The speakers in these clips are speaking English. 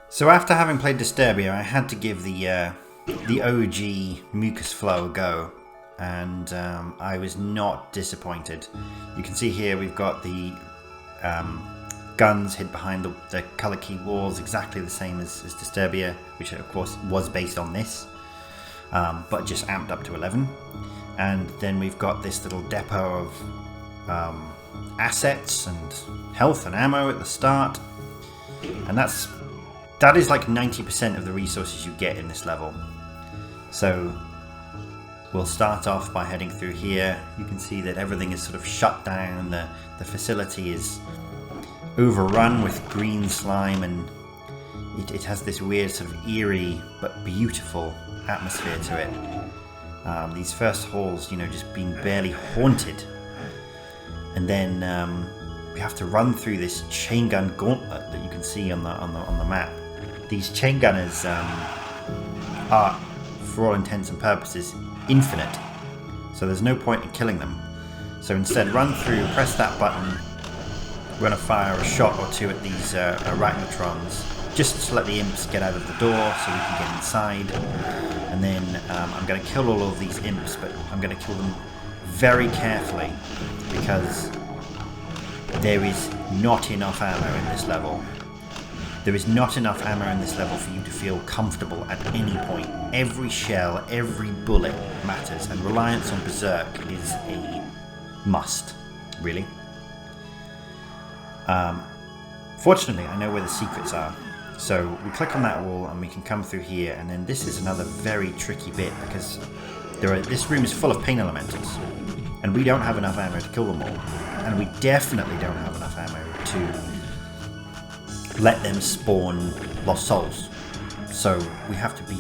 So after having played Disturbia, I had to give the OG Mucus Flow a go, and I was not disappointed. You can see here we've got the guns hid behind the colour key walls, exactly the same as Disturbia, which of course was based on this, but just amped up to 11. And then we've got this little depot of assets and health and ammo at the start, and that is like 90% of the resources you get in this level. So we'll start off by heading through here. You can see that everything is sort of shut down. The facility is overrun with green slime, and it has this weird sort of eerie but beautiful atmosphere to it. These first halls, just being barely haunted. And then we have to run through this chain gun gauntlet that you can see on the map. These chain gunners are, for all intents and purposes, infinite. So there's no point in killing them. So instead, run through, press that button. We're going to fire a shot or two at these arachnotrons, just to let the imps get out of the door so we can get inside. And then I'm going to kill all of these imps, but I'm going to kill them very carefully, because there is not enough ammo in this level. There is not enough ammo in this level for you to feel comfortable at any point. Every shell, every bullet matters, and reliance on Berserk is a must, really. Fortunately, I know where the secrets are. So we click on that wall and we can come through here, and then this is another very tricky bit, because this room is full of pain elementals, and we don't have enough ammo to kill them all. And we definitely don't have enough ammo to let them spawn lost souls. So we have to be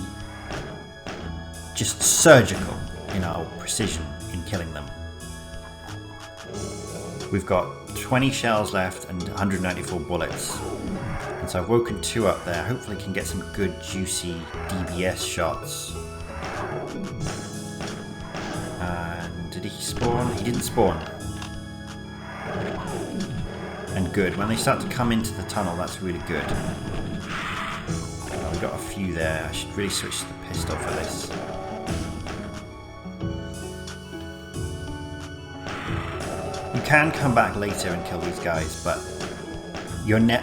just surgical in our precision in killing them. We've got 20 shells left and 194 bullets. And so I've woken 2 up there. Hopefully can get some good juicy DBS shots. And did he spawn? He didn't spawn. And good. When they start to come into the tunnel, that's really good. We've got a few there. I should really switch to the pistol for this. You can come back later and kill these guys, but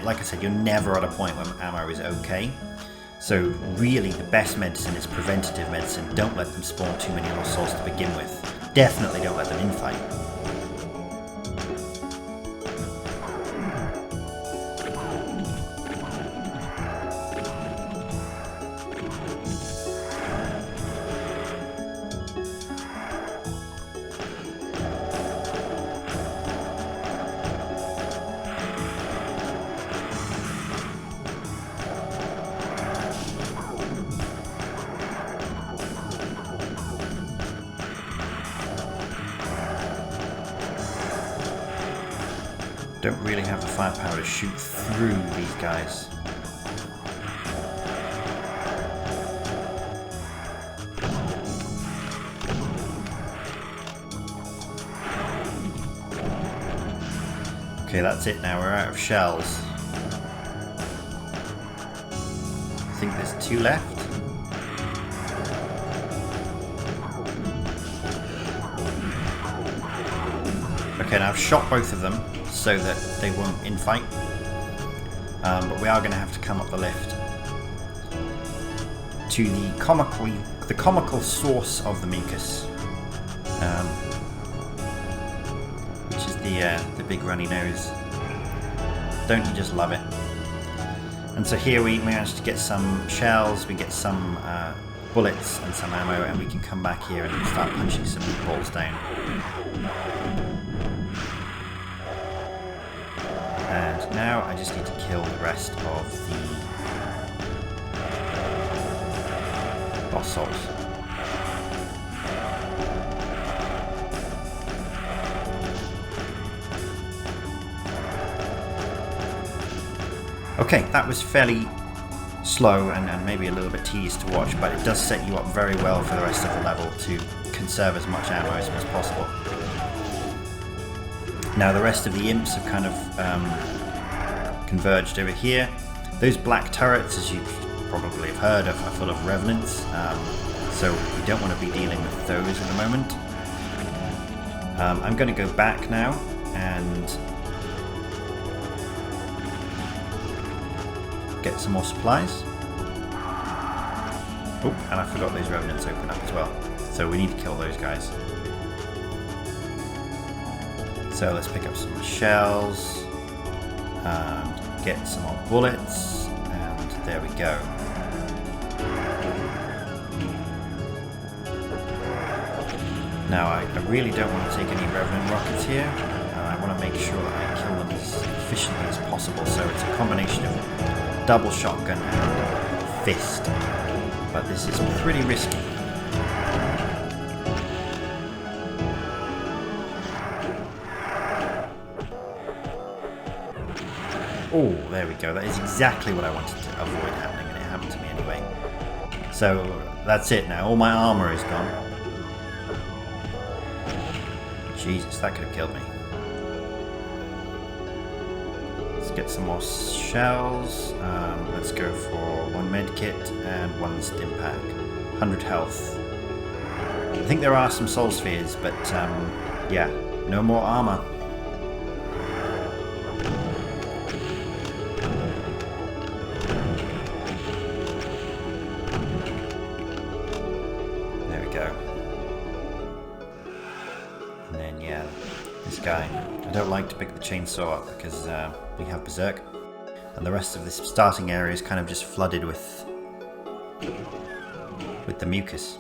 like I said, you're never at a point where ammo is okay. So really, the best medicine is preventative medicine. Don't let them spawn too many lost souls to begin with. Definitely don't let them infight. Don't really have the firepower to shoot through these guys. Okay, that's it now. We're out of shells. I think there's 2 left. Okay, now I've shot both of them so that they won't infight, but we are going to have to come up the lift to the comical source of the mucus, which is the big runny nose. Don't you just love it? And so here we managed to get some shells, we get some bullets and some ammo, and we can come back here and start punching some balls down. And now I just need to kill the rest of the boss souls. Okay, that was fairly slow and maybe a little bit tedious to watch, but it does set you up very well for the rest of the level to conserve as much ammo as possible. Now the rest of the imps have kind of converged over here. Those black turrets, as you probably have heard, are full of revenants, so we don't want to be dealing with those at the moment. I'm going to go back now and get some more supplies. Oh, and I forgot those revenants open up as well, so we need to kill those guys. So let's pick up some shells, and get some more bullets, and there we go. Now I really don't want to take any revenant rockets here, and I want to make sure that I kill them as efficiently as possible, so it's a combination of double shotgun and fist, but this is pretty risky. Oh, there we go. That is exactly what I wanted to avoid happening, and it happened to me anyway. So that's it now. All my armor is gone. Jesus, that could have killed me. Let's get some more shells. Let's go for one med kit and one stim pack. 100 health. I think there are some soul spheres, but yeah, no more armor. Guy. I don't like to pick the chainsaw up because we have berserk, and the rest of this starting area is kind of just flooded with the mucus.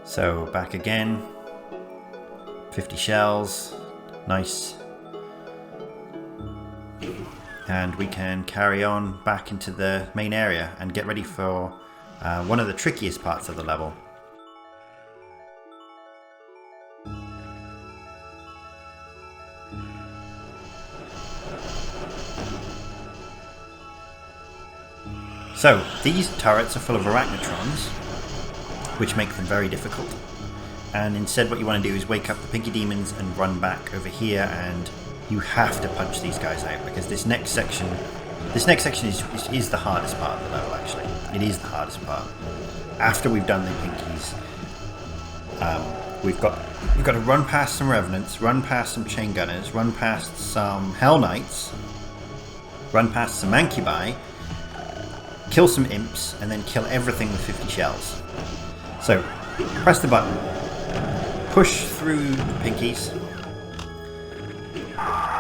So back again, 50 shells, nice, and we can carry on back into the main area and get ready for one of the trickiest parts of the level. So, these turrets are full of arachnotrons, which make them very difficult. And instead what you want to do is wake up the pinky demons and run back over here, and you have to punch these guys out, because this next section is the hardest part of the level, actually. It is the hardest part. After we've done the pinkies, we've got to run past some revenants, run past some chain gunners, run past some hell knights, run past some mancubi, kill some imps, and then kill everything with 50 shells. So, press the button, push through the pinkies,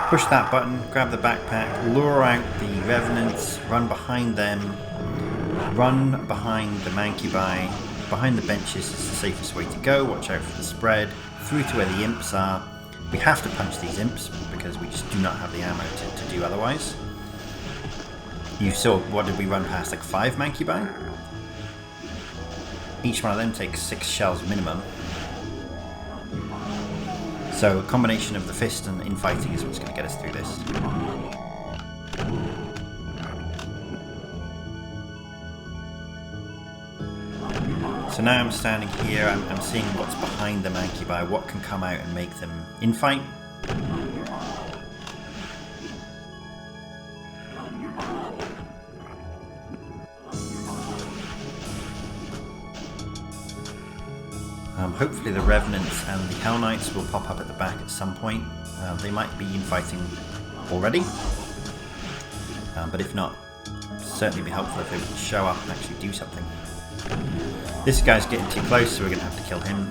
push that button, grab the backpack, lure out the revenants, run behind them, run behind the mancubi, behind the benches is the safest way to go, watch out for the spread, through to where the imps are. We have to punch these imps because we just do not have the ammo to do otherwise. You saw, what did we run past, like 5 mancubi? Each one of them takes 6 shells minimum. So a combination of the fist and infighting is what's going to get us through this. So now I'm standing here, I'm seeing what's behind the mancubi, what can come out and make them infight. Hopefully the Revenants and the Hell Knights will pop up at the back at some point. They might be infighting already, but if not, certainly be helpful if they would show up and actually do something. This guy's getting too close, so we're going to have to kill him.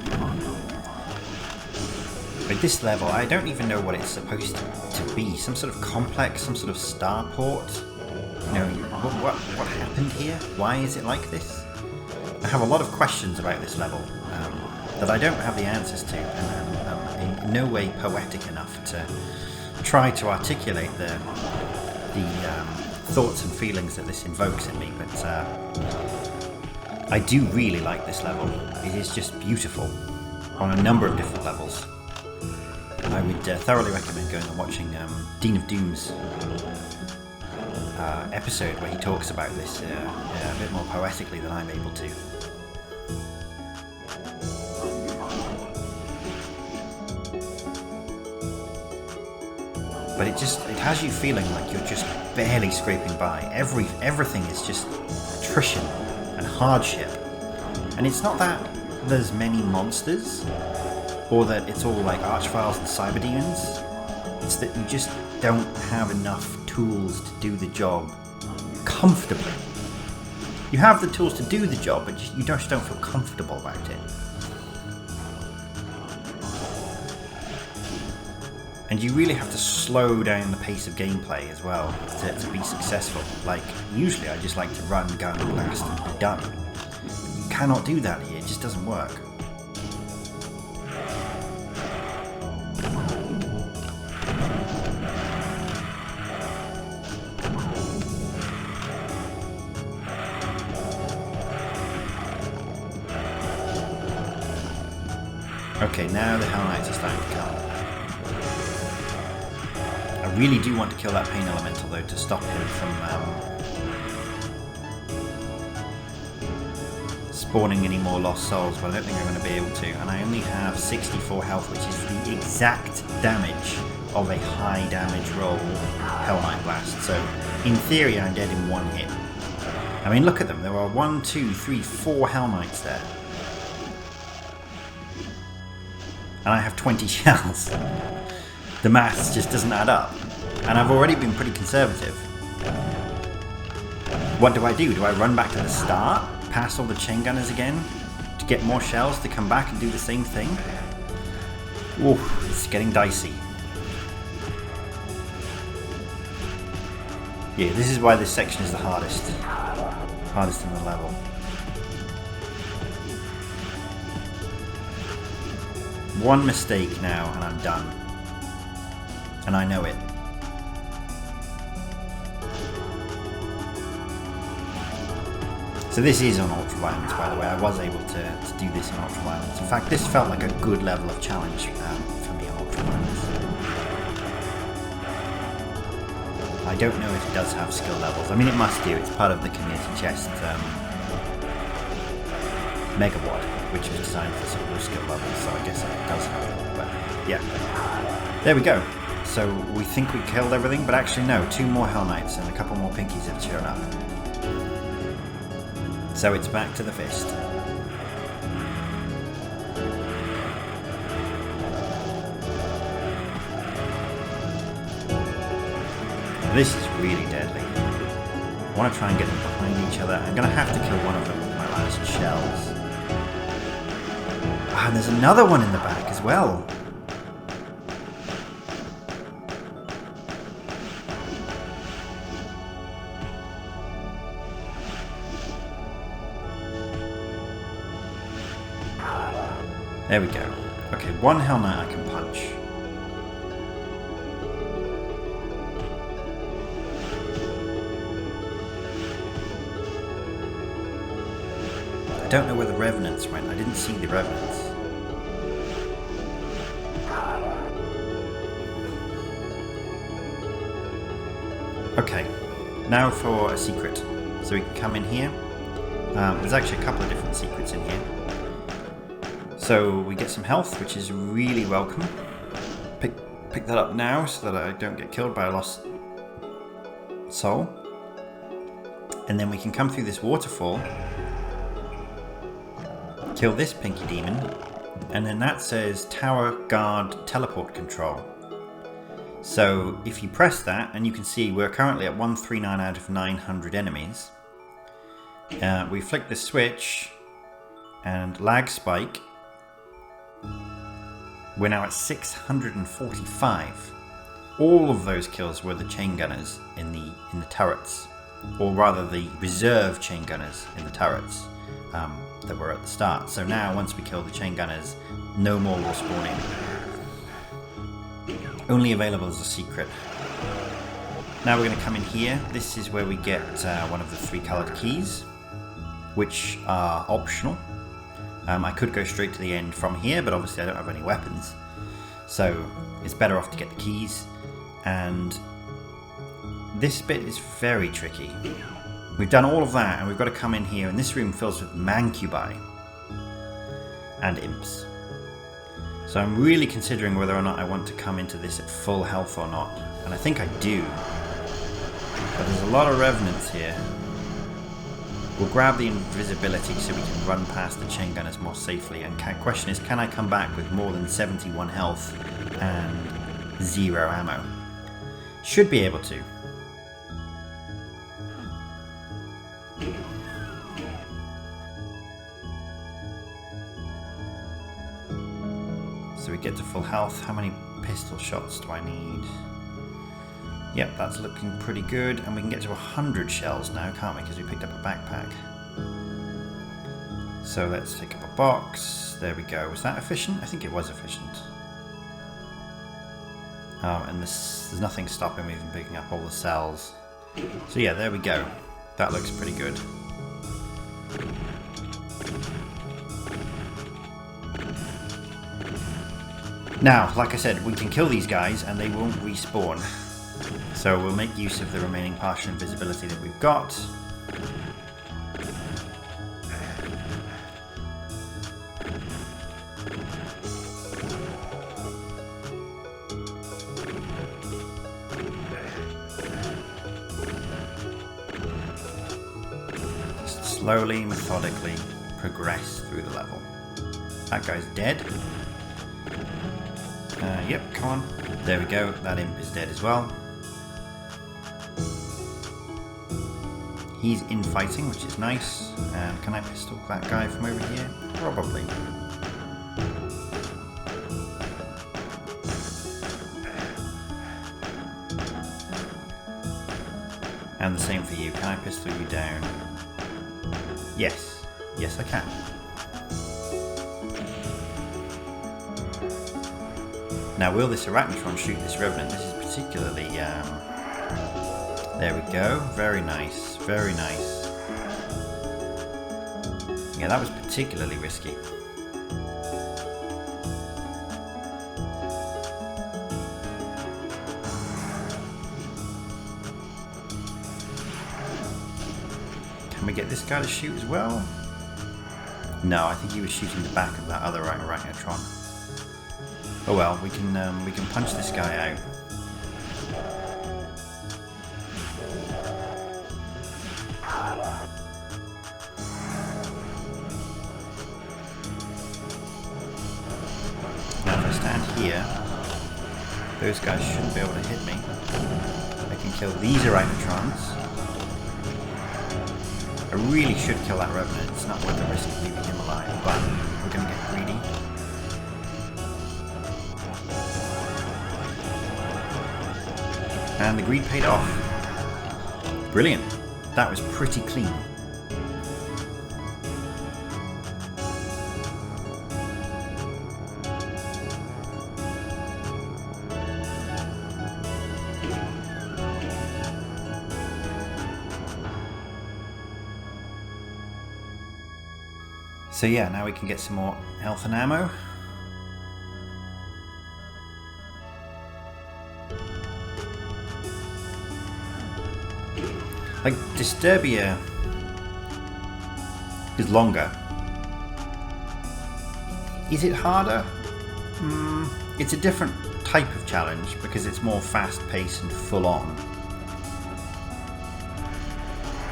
At this level, I don't even know what it's supposed to be. Some sort of complex, some sort of starport. You know, what happened here? Why is it like this? I have a lot of questions about this level that I don't have the answers to, and I'm in no way poetic enough to try to articulate the thoughts and feelings that this invokes in me, but I do really like this level. It is just beautiful on a number of different levels. I would thoroughly recommend going and watching Dean of Doom's episode where he talks about this a bit more poetically than I'm able to. But it has you feeling like you're just barely scraping by. Everything is just attrition and hardship. And it's not that there's many monsters, or that it's all like archviles and cyber demons. It's that you just don't have enough tools to do the job comfortably. You have the tools to do the job, but you just don't feel comfortable about it. And you really have to slow down the pace of gameplay as well to be successful. Like, usually I just like to run, gun, blast and be done. You cannot do that here, it just doesn't work. Okay, now the Hell Knights are starting to come. I really do want to kill that Pain Elemental though, to stop him from spawning any more Lost Souls, but I don't think I'm going to be able to. And I only have 64 health, which is the exact damage of a high damage roll Hell Knight Blast. So in theory I'm dead in one hit. I mean, look at them, there are 1, 2, 3, 4 Hell Knights there. And I have 20 shells. The maths just doesn't add up. And I've already been pretty conservative. What do? Do I run back to the start? Pass all the chain gunners again? To get more shells to come back and do the same thing? Ooh, it's getting dicey. Yeah, this is why this section is the hardest. Hardest in the level. One mistake now and I'm done. And I know it. So this is on Ultra Violence, by the way. I was able to do this on Ultra Violence. In fact, this felt like a good level of challenge for me on Ultra Violence. I don't know if it does have skill levels. I mean, it must do. It's part of the community chest megawatt, which is designed for some low skill levels, so I guess it does have it. But yeah, there we go. So we think we killed everything, but actually no, 2 more Hell Knights and a couple more Pinkies have shown up. So it's back to the fist. This is really deadly. I want to try and get them behind each other. I'm going to have to kill one of them with my last shells. Ah, and there's another one in the back as well. There we go. Okay, one Hell Knight I can punch. I don't know where the Revenants went. I didn't see the Revenants. Okay, now for a secret. So we can come in here. There's actually a couple of different secrets in here. So we get some health, which is really welcome. Pick that up now so that I don't get killed by a lost soul. And then we can come through this waterfall, kill this Pinky Demon, and then that says Tower Guard Teleport Control. So if you press that, and you can see we're currently at 139 out of 900 enemies. We flick the switch and lag spike. We're now at 645. All of those kills were the chain gunners in the turrets, or rather the reserve chain gunners in the turrets that were at the start. So now, once we kill the chain gunners, no more will spawn in. Only available as a secret. Now we're going to come in here. This is where we get one of the 3 coloured keys, which are optional. I could go straight to the end from here, but obviously I don't have any weapons. So it's better off to get the keys. And this bit is very tricky. We've done all of that, and we've got to come in here, and this room fills with mancubi and imps. So I'm really considering whether or not I want to come into this at full health or not. And I think I do. But there's a lot of revenants here. We'll grab the invisibility so we can run past the chain gunners more safely. And the question is, can I come back with more than 71 health and 0 ammo? Should be able to. So we get to full health. How many pistol shots do I need? Yep, that's looking pretty good. And we can get to 100 shells now, can't we? Because we picked up a backpack. So let's take up a box. There we go. Was that efficient? I think it was efficient. And there's nothing stopping me from picking up all the cells. So yeah, there we go. That looks pretty good. Now, like I said, we can kill these guys and they won't respawn. So we'll make use of the remaining partial invisibility that we've got. Just slowly, methodically progress through the level. That guy's dead. Yep, come on. There we go. That imp is dead as well. He's infighting, which is nice. And can I pistol that guy from over here? Probably. And the same for you. Can I pistol you down? Yes. Yes, I can. Now, will this arachnotron shoot this revenant? This is particularly... there we go. Very nice. Very nice. Yeah, that was particularly risky. Can we get this guy to shoot as well? No, I think he was shooting the back of that other arachnotron. Oh well, we can punch this guy out. Now if I stand here, those guys shouldn't be able to hit me. I can kill these arachnotrons. I really should kill that revenant. It's not worth the risk of leaving him alive, but we're going to get greedy. And the greed paid off. Brilliant. That was pretty clean. So yeah, now we can get some more health and ammo. Like, Disturbia is longer. Is it harder? It's a different type of challenge because it's more fast-paced and full-on.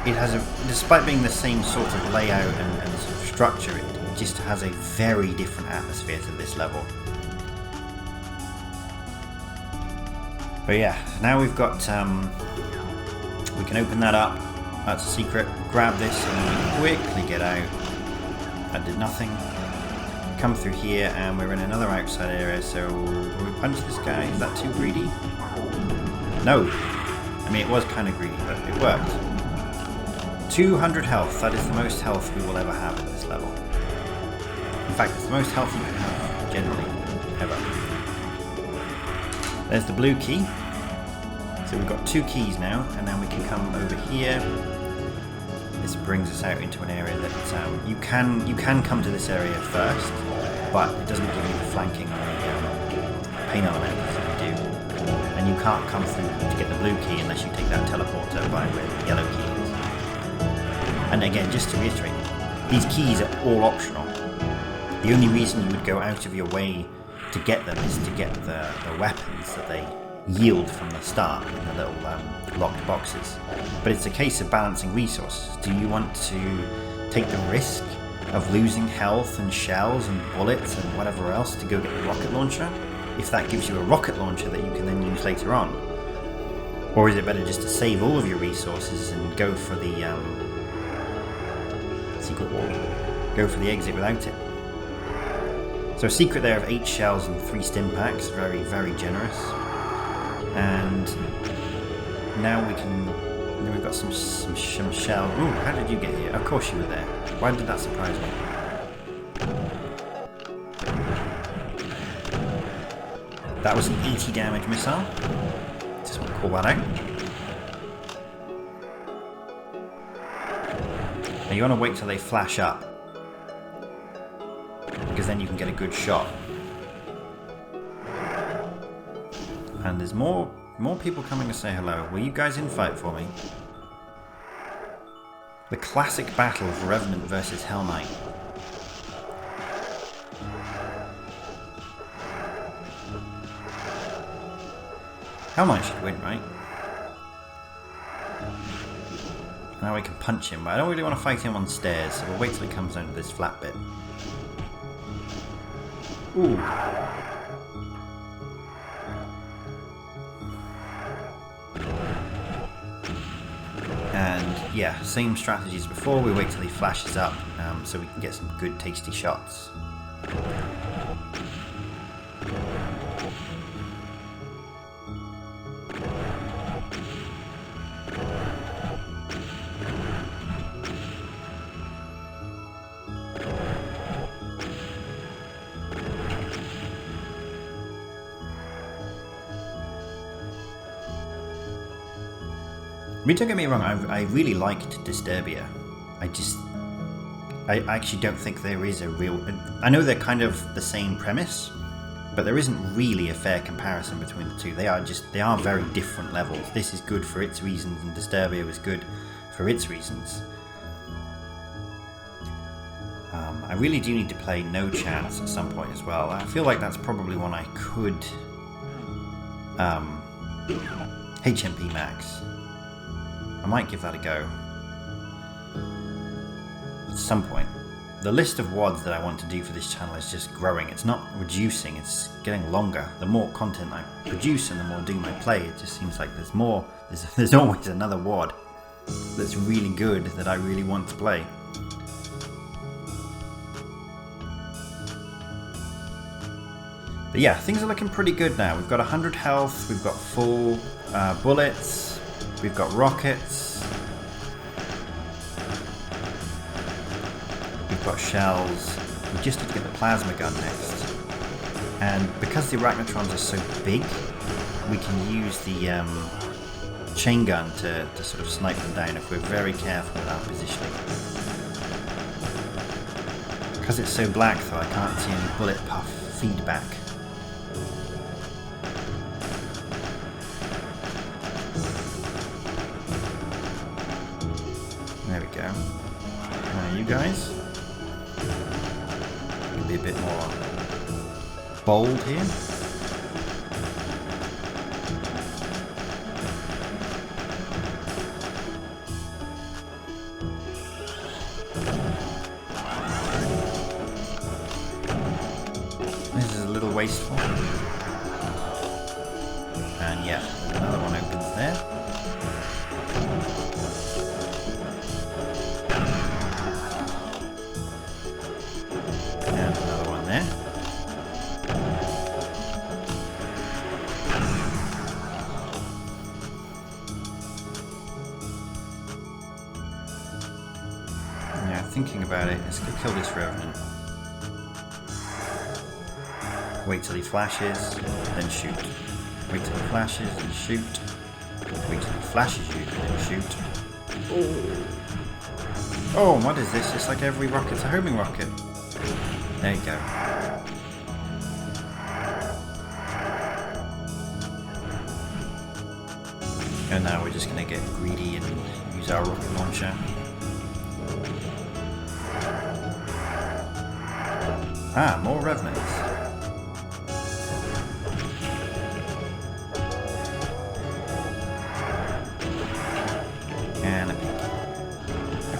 It has despite being the same sort of layout and sort of structure, it just has a very different atmosphere to this level. But yeah, now we've got, we can open that up, that's a secret, grab this and then we can quickly get out. That did nothing. Come through here and we're in another outside area, so will we punch this guy? Is that too greedy? No. I mean, it was kind of greedy, but it worked. 200 health, that is the most health we will ever have at this level. In fact, it's the most health you can have, generally, ever. There's the blue key. So we've got 2 keys now, and then we can come over here. This brings us out into an area that you can come to this area first, but it doesn't give you the flanking or the pain element that you do. And you can't come through to get the blue key unless you take that teleporter by where the yellow key is. And again, just to reiterate, these keys are all optional. The only reason you would go out of your way to get them is to get the weapons that they yield from the start in the little locked boxes. But it's a case of balancing resources. Do you want to take the risk of losing health and shells and bullets and whatever else to go get the rocket launcher, if that gives you a rocket launcher that you can then use later on? Or is it better just to save all of your resources and go for the secret wall? Go for the exit without it. So a secret there of 8 shells and 3 stim packs, very, very generous. And now we've got some shells. Ooh, how did you get here? Of course you were there. Why did that surprise me? That was an 80 damage missile. Just want to call that out. Now you want to wait till they flash up, because then you can get a good shot. And there's more people coming to say hello. Will you guys infight for me? The classic battle of Revenant versus Hell Knight. Hell Knight should win, right? Now we can punch him, but I don't really want to fight him on stairs, so we'll wait till he comes down to this flat bit. Ooh. And yeah, same strategy as before. We wait till he flashes up so we can get some good tasty shots. I mean, don't get me wrong, I really liked Disturbia. I actually don't think there is a real... I know they're kind of the same premise, but there isn't really a fair comparison between the two. They are very different levels. This is good for its reasons, and Disturbia was good for its reasons. I really do need to play No Chance at some point as well. I feel like that's probably one I could... HMP Max. I might give that a go at some point. The list of WODs that I want to do for this channel is just growing. It's not reducing, it's getting longer. The more content I produce and the more Doom I play, it just seems like there's more. There's always another WOD that's really good that I really want to play. But yeah, things are looking pretty good now. We've got 100 health, we've got full bullets. We've got rockets, we've got shells, we just need to get the plasma gun next. And because the arachnotrons are so big, we can use the chain gun to sort of snipe them down if we're very careful with our positioning. Because it's so black though, I can't see any bullet puff feedback. There we go. Now you guys can be a bit more bold here. This is a little wasteful. And yeah, another one opens there. Thinking about it, let's go kill this Revenant. Wait till he flashes, then shoot. Wait till he flashes, then shoot. Wait till he flashes you, then shoot. Oh, what is this? It's like every rocket's a homing rocket. There you go. And now we're just going to get greedy and use our rocket launcher. Ah, more Revenants.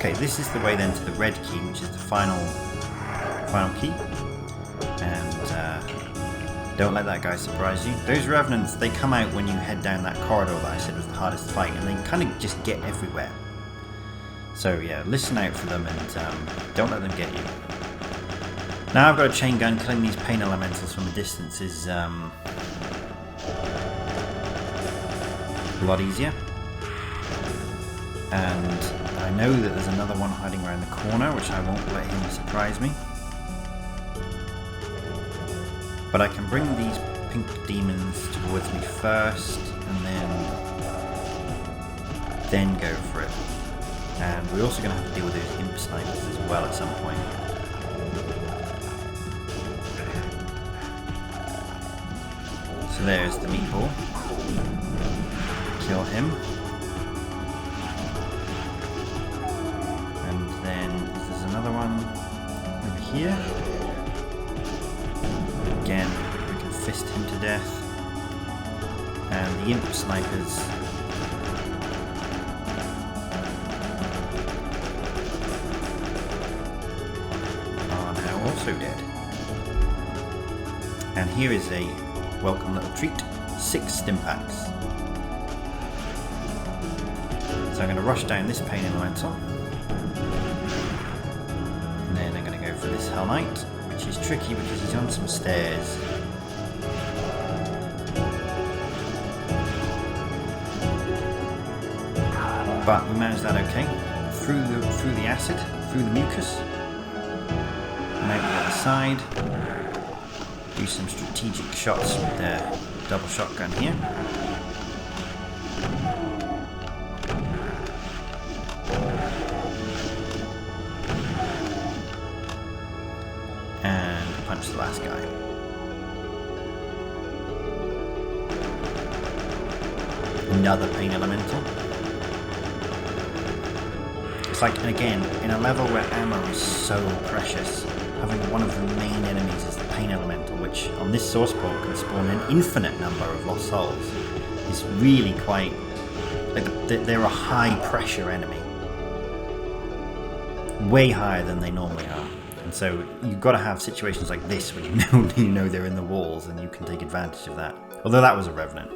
Okay, this is the way then to the red key, which is the final key. And don't let that guy surprise you. Those revenants, they come out when you head down that corridor that I said was the hardest fight, and they kind of just get everywhere. So yeah, listen out for them and don't let them get you. Now I've got a chain gun. Killing these pain elementals from a distance is a lot easier. And I know that there's another one hiding around the corner, which I won't let him surprise me. But I can bring these pink demons towards me first, and then go for it. And we're also going to have to deal with those imp snipers as well at some point. So there's the meatball. Kill him. And then there's another one over here. Again, we can fist him to death. And the imp snipers are now also dead. And here is a welcome little treat, 6 stim packs. So I'm going to rush down this pain elemental. And then I'm going to go for this Hell Knight, which is tricky because he's on some stairs. But we managed that okay. Through the acid, through the mucus. And out the other side. Do some strategic shots with the double shotgun here. And punch the last guy. Another pain elemental. It's like, and again, in a level where ammo is so precious, having one of the main enemies is the pain elemental, which on this source port can spawn an infinite number of lost souls, is really quite, like, they're a high pressure enemy. Way higher than they normally are. And so you've got to have situations like this where you know they're in the walls and you can take advantage of that. Although that was a revenant.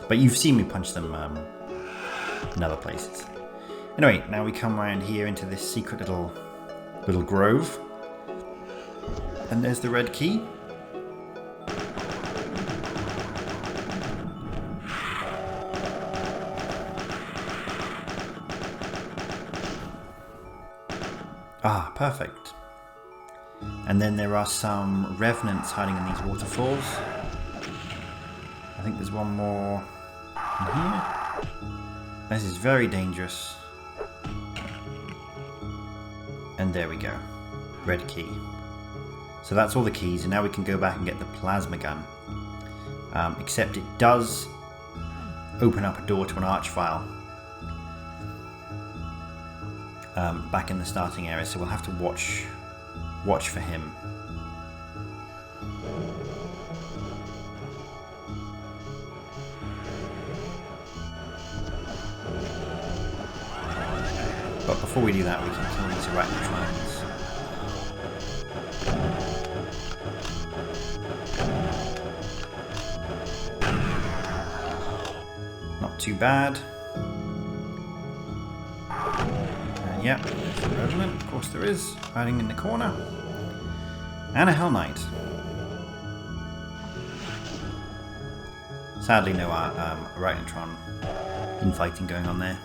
But you've seen me punch them in other places. Anyway, now we come around here into this secret little grove. And there's the red key. Ah, perfect. And then there are some revenants hiding in these waterfalls. I think there's one more in here. This is very dangerous. And there we go. Red key. So that's all the keys, and now we can go back and get the plasma gun. Except it does open up a door to an arch file back in the starting area, so we'll have to watch for him. But before we do that, we can kill these arachnotrons. Not too bad. And yeah, there's a revenant, of course there is, hiding in the corner. And a Hell Knight. Sadly no arachnotron infighting going on there.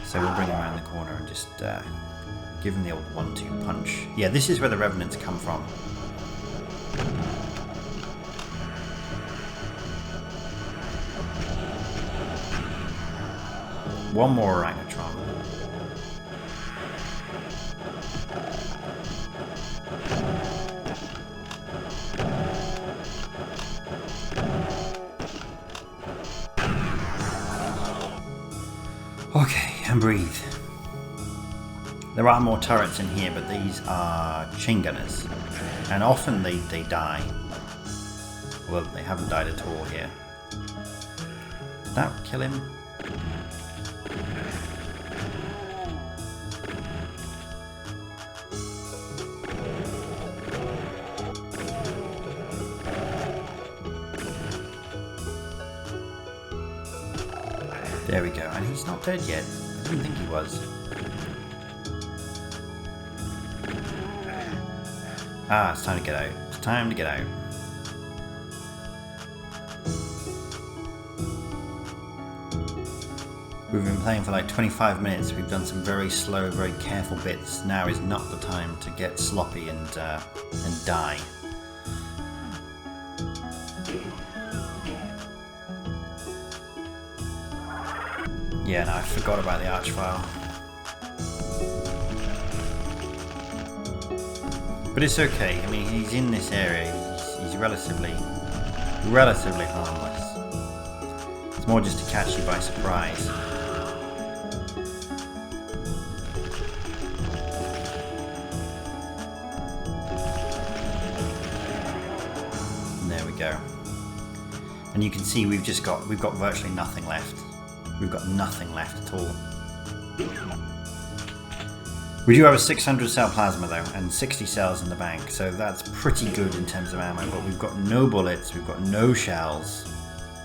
So we'll bring him around the corner and just give him the old 1-2 punch. Yeah, this is where the revenants come from. One more arachnotron. Okay, and breathe. There are more turrets in here, but these are chain gunners. And often they die. Well, they haven't died at all here. Did that kill him? There we go, and he's not dead yet. I didn't think he was. Ah, it's time to get out. It's time to get out. We've been playing for like 25 minutes. We've done some very slow, very careful bits. Now is not the time to get sloppy and die. Yeah, no, I forgot about the archvile. But it's okay. I mean, he's in this area. He's relatively harmless. It's more just to catch you by surprise. Go. And you can see we've got virtually nothing left. We've got nothing left at all. We do have a 600 cell plasma though, and 60 cells in the bank, so that's pretty good in terms of ammo, but we've got no bullets, we've got no shells,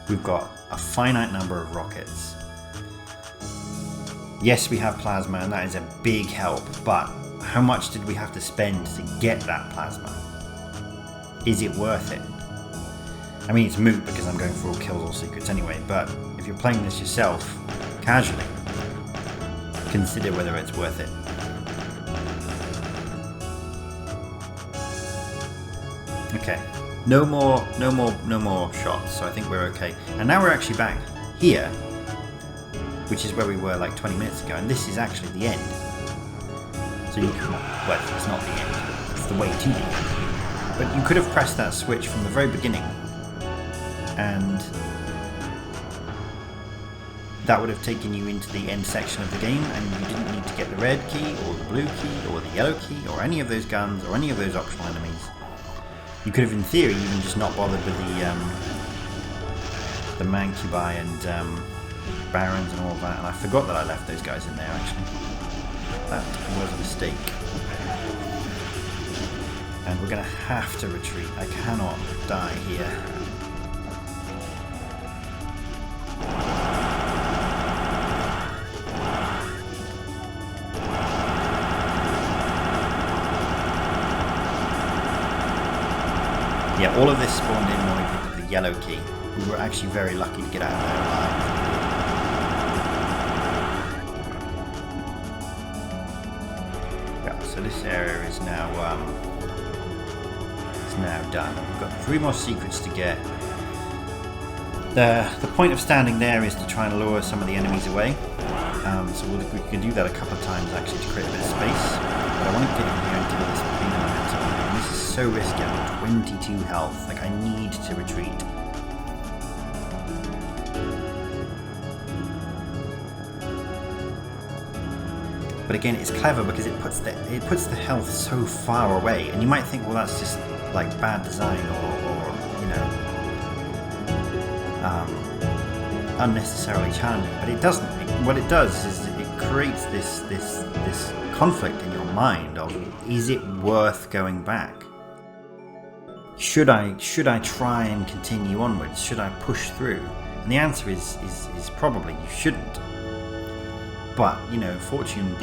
we've got a finite number of rockets. Yes, we have plasma, and that is a big help, but how much did we have to spend to get that plasma? Is it worth it? I mean, it's moot because I'm going for all kills, all secrets anyway, but if you're playing this yourself, casually, consider whether it's worth it. Okay, no more shots, so I think we're okay. And now we're actually back here, which is where we were like 20 minutes ago, and this is actually the end. So you can, well, it's not the end, it's the way to the end. But you could have pressed that switch from the very beginning, and that would have taken you into the end section of the game, and you didn't need to get the red key or the blue key or the yellow key or any of those guns or any of those optional enemies. You could have in theory even just not bothered with the Mancubi and Barons and all of that, and I forgot that I left those guys in there actually. That was a mistake. And we're going to have to retreat. I cannot die here. Yeah, all of this spawned in when we picked up the yellow key. We were actually very lucky to get out of there alive. Yeah, so this area is now done. We've got 3 more secrets to get. The point of standing there is to try and lure some of the enemies away. So we can do that a couple of times actually to create a bit of space. But I want to get in here and kill this pain momentum. And this is so risky. I'm at 22 health. Like, I need to retreat. But again, it's clever because it puts the health so far away, and you might think, well, that's just like bad design or you know, unnecessarily challenging. But it doesn't. What it does is it creates this conflict in your mind of, is it worth going back? Should I try and continue onwards? Should I push through? And the answer is probably you shouldn't. But, you know, fortune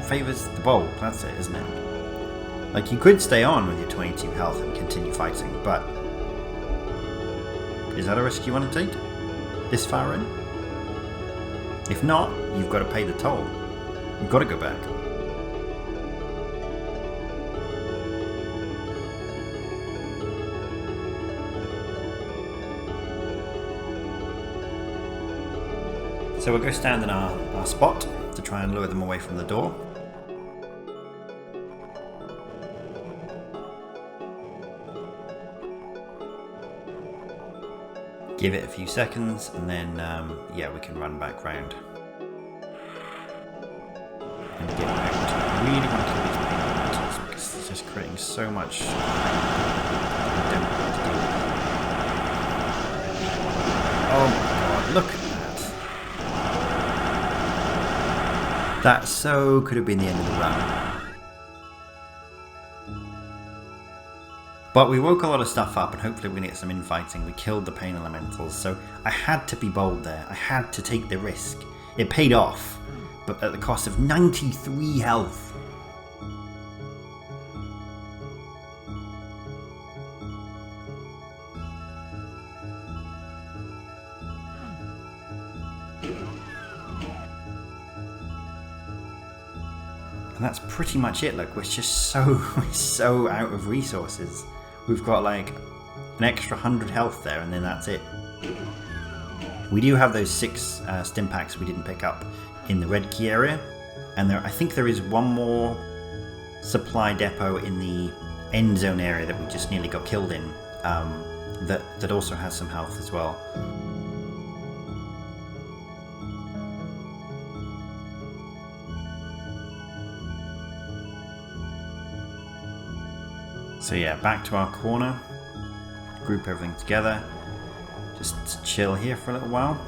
favours the bold, that's it, isn't it? Like, you could stay on with your 22 health and continue fighting, but is that a risk you want to take? This far in? If not, you've got to pay the toll. You've got to go back. So we'll go stand in our spot to try and lure them away from the door. Give it a few seconds and then, yeah, we can run back round. And get out. I really want to kill these pain elementals because it's just creating so much I don't know what to do with. Oh my god, look at that. That so could have been the end of the run. But we woke a lot of stuff up, and hopefully we're going to get some infighting. We killed the pain elementals, so I had to be bold there. I had to take the risk. It paid off, but at the cost of 93 health. And that's pretty much it. Look, we're just so out of resources. We've got like an extra 100 health there, and then that's it. We do have those 6 stim packs we didn't pick up in the red key area, and I think there is one more supply depot in the end zone area that we just nearly got killed in, that also has some health as well. So yeah, back to our corner, group everything together, just chill here for a little while.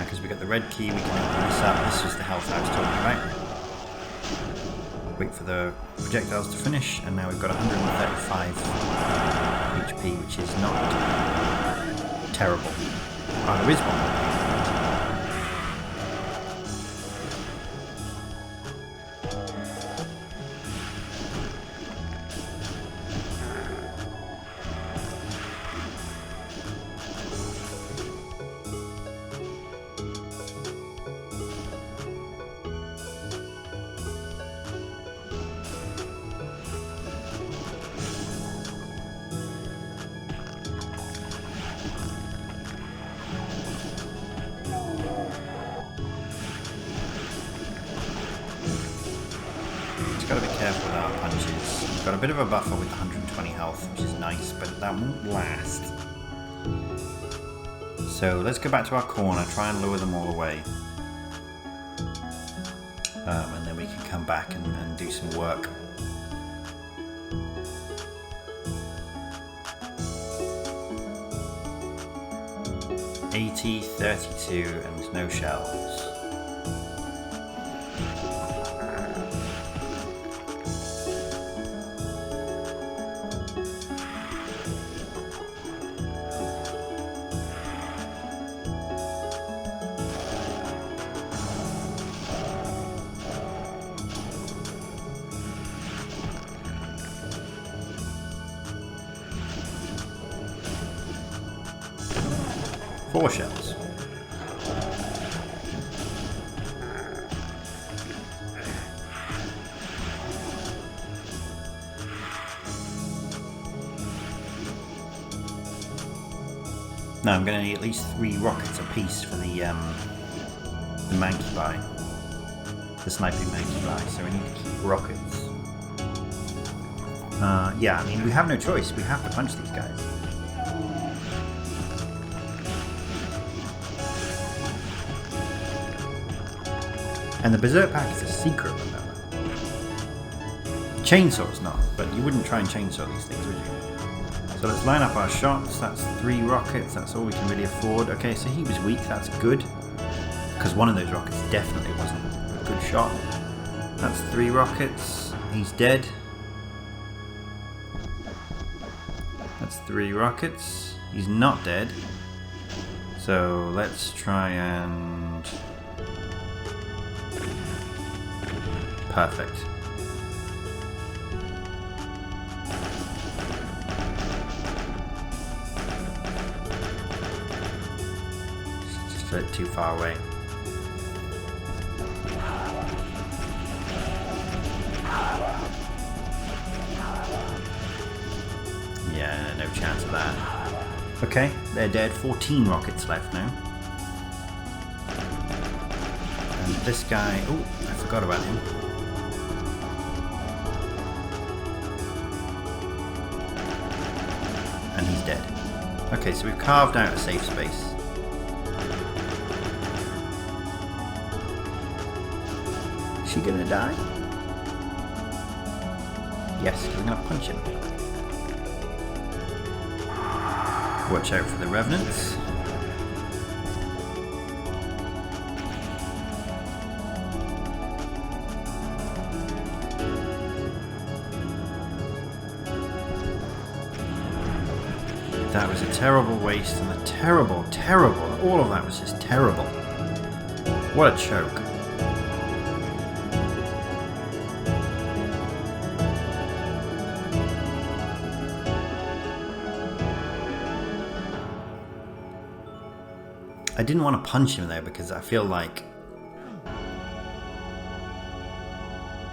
Because we got the red key, we can open this up. This is the health I was talking about. Wait for the projectiles to finish, and now we've got 135 HP, which is not terrible. Oh, there is one. 'Got to be careful with our punches. We've got a bit of a buffer with 120 health, which is nice, but that won't last. So let's go back to our corner, try and lure them all away. And then we can come back and do some work. $80, 32, and no shells. Four shells. Now I'm going to need at least 3 rockets apiece for the monkey buy, the sniping monkey buy. So we need to keep rockets. Yeah, I mean we have no choice. We have to punch these guys. And the berserk pack is a secret, remember. Chainsaw's not, but you wouldn't try and chainsaw these things, would you? So let's line up our shots. That's 3 rockets, that's all we can really afford. Okay, so he was weak, that's good. Because one of those rockets definitely wasn't a good shot. That's 3 rockets, he's dead. That's 3 rockets, he's not dead. So let's try and... Perfect. Just a bit too far away. Yeah, no chance of that. Okay, they're dead. 14 rockets left now. And this guy... Oh, I forgot about him. And he's dead. Okay, so we've carved out a safe space. Is she gonna die? Yes, I'm gonna punch him. Watch out for the revenants. That was a terrible waste, and a terrible, all of that was just terrible. What a choke. I didn't want to punch him though, because I feel like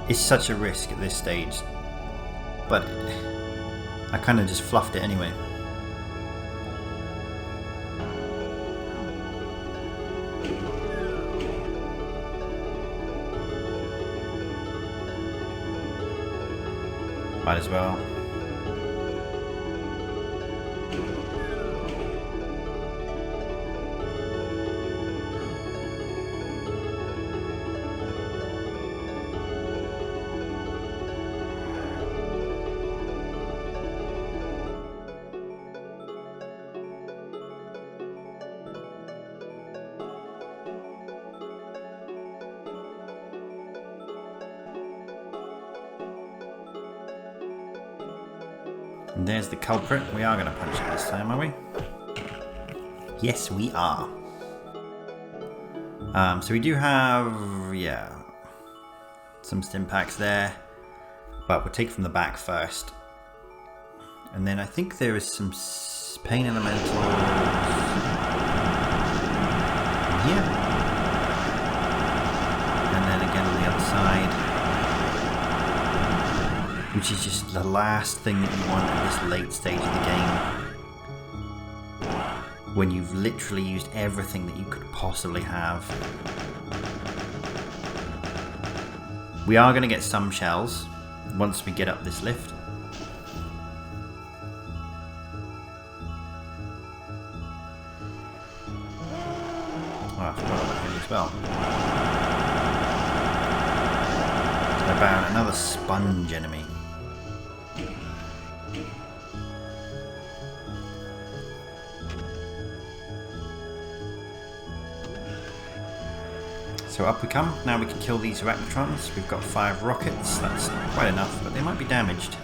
it's such a risk at this stage, but I kind of just fluffed it anyway. Might as well. And there's the culprit. We are going to punch him this time, are we? Yes, we are. So we do have, yeah, some stim packs there, but we'll take from the back first. And then I think there is some pain elementals here. And then again on the other side. Which is just the last thing that you want at this late stage of the game, when you've literally used everything that you could possibly have. We are going to get some shells once we get up this lift. Oh, I forgot about him as well. About another sponge enemy. So up we come. Now we can kill these arachnotrons. We've got 5 rockets. That's quite enough, but they might be damaged.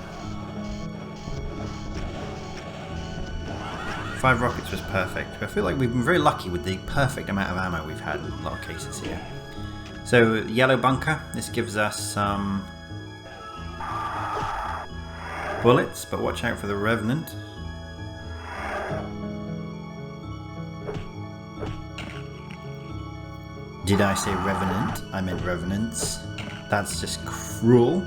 5 rockets was perfect. I feel like we've been very lucky with the perfect amount of ammo we've had in a lot of cases here. So yellow bunker. This gives us some bullets, but watch out for the revenant. Did I say revenant? I meant revenants. That's just cruel.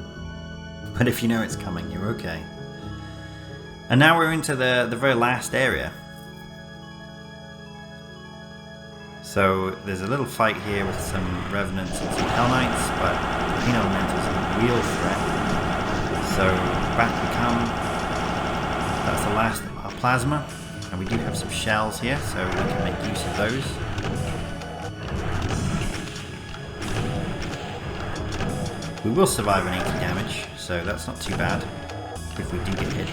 But if you know it's coming, you're okay. And now we're into the very last area. So there's a little fight here with some revenants and some hell knights, but the pain elementals are a real threat. So back we come. That's the last of our plasma. And we do have some shells here, so we can make use of those. We will survive an 80 damage, so that's not too bad if we do get hit.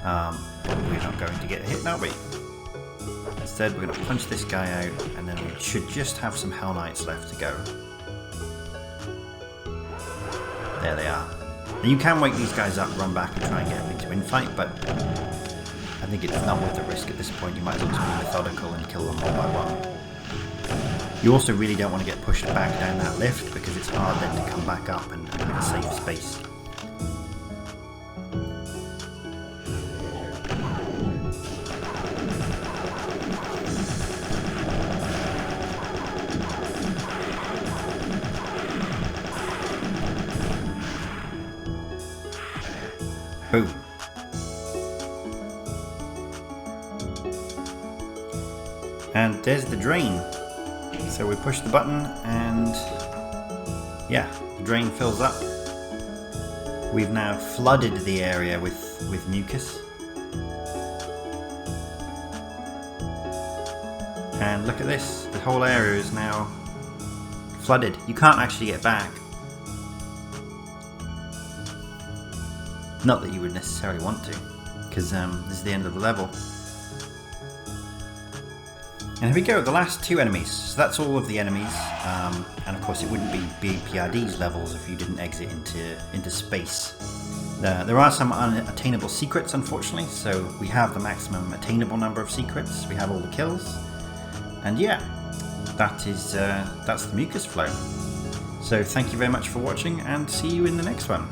We're not going to get hit, are we? Instead, we're going to punch this guy out, and then we should just have some Hell Knights left to go. There they are. And you can wake these guys up, run back, and try and get them into infight, but I think it's not worth the risk at this point. You might as well just be methodical and kill them one by one. You also really don't want to get pushed back down that lift, because it's hard then to come back up and have a safe space. Boom. And there's the drain. So we push the button and yeah, the drain fills up. We've now flooded the area with mucus. And look at this, the whole area is now flooded. You can't actually get back. Not that you would necessarily want to, because this is the end of the level. And here we go, the last two enemies. So that's all of the enemies, and of course it wouldn't be BPRD's levels if you didn't exit into space. There are some unattainable secrets, unfortunately, so we have the maximum attainable number of secrets. We have all the kills, and yeah, that's the Mucus Flow. So thank you very much for watching, and see you in the next one.